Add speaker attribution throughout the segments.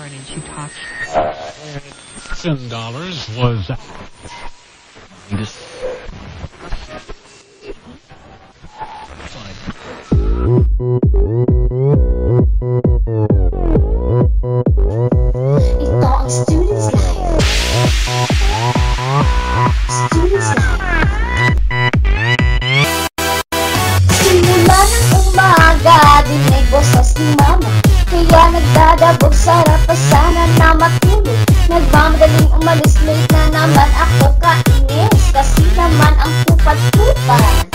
Speaker 1: started. She talked.
Speaker 2: $10 was this.
Speaker 3: Ito ang Students Life. Students Life. Simula ng umaga, dinig boses ni mama. Kaya nagdadabog, sarap pa sana na matulog. Nagmamadaling umalis, late na naman ako kainis. Kasi naman ang kupad-kupad.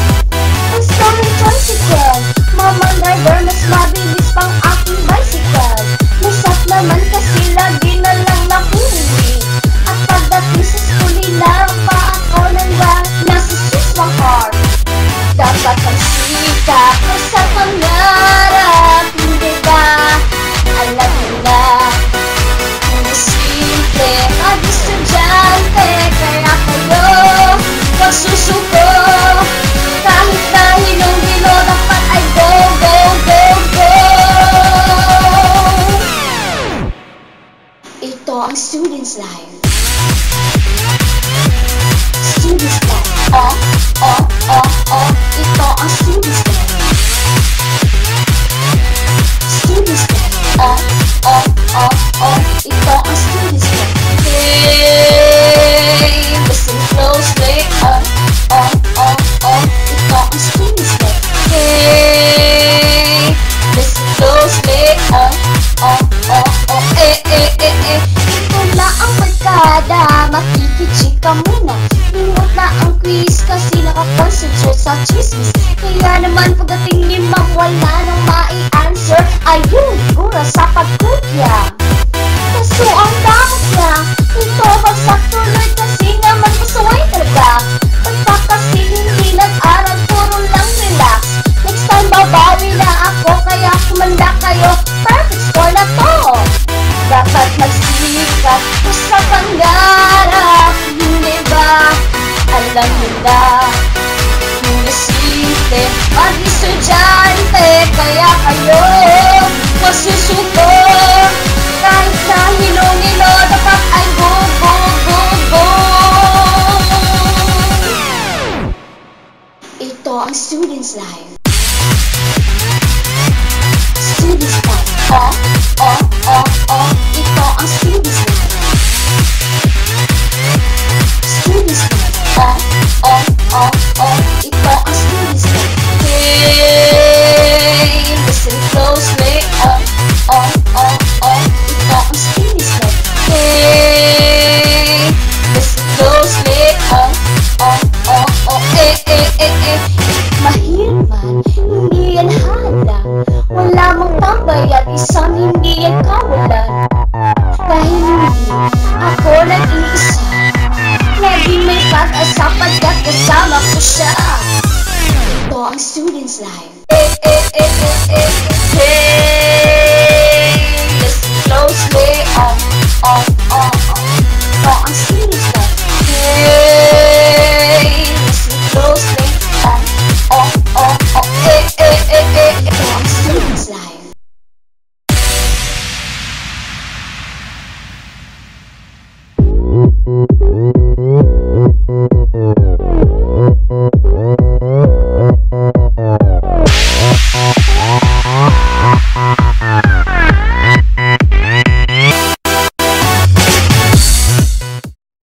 Speaker 3: Ang story tricycle, mamang driver, mas mabilis pang aking bicycle. Masat naman kasi lagi na lang nakuwi. At pagdating sa school, nilarang pa ako ng nasa Swiss heart. Dapat ang sikap ko sa pangarap, hindi ba? Alam mo na, hindi simple mag-estudyante. Kaya kayo, magsusuko. Kahit na hilong-hilo, dapat ay go, go, go, go. Ito ang Students Life. Students Life. Oh, oh, oh, oh. Ito ang Students Life. Students Life. Oh, oh, oh, oh. Ito ang Students Life. Hey, listen closely. Oh, oh, oh, oh. Ito ang Students Life. Hey, listen closely. Oh, oh, oh, oh. Ito na ang barkada, makikichika muna. Limot na ang quiz kasi nakakonsentrate sa chismis. Kaya naman pagdating ni ma'am, wala nang mai-answer. Ayun, gura sa pagkutya. Kaso ang dapat niya, ito bagsak tuloy kasi naman pasaway talaga. Pagka kasi hindi nag-aral, puro lang relax. Next time babawi na ako, kaya kumanda kayo. Perfect score na to. Dapat magsikat ko sa pangarap, hindi ba? Alam mo na, hindi simple mag-estudyante. Kaya kayo, masusuko. Kahit na hilong-hilo, dapat ay go, go, go, go. Ito ang Students Life. Students Life. Oh, oh, oh, oh. Ito ang Students Life. Students Life. Oh, oh, oh, oh. Ito ang Students Life. Hey, listen closely. Oh, oh, oh, oh. Ito ang Students Life. Hey, listen closely. Oh, oh, oh, oh. Mahirap man, hindi yan halang. Wala mong tambay at isang hindi yan kawalan. Dahil hindi ako nag-iisa, laging may pag-asa pagkat kasama ko siya. Ito ang Students Life.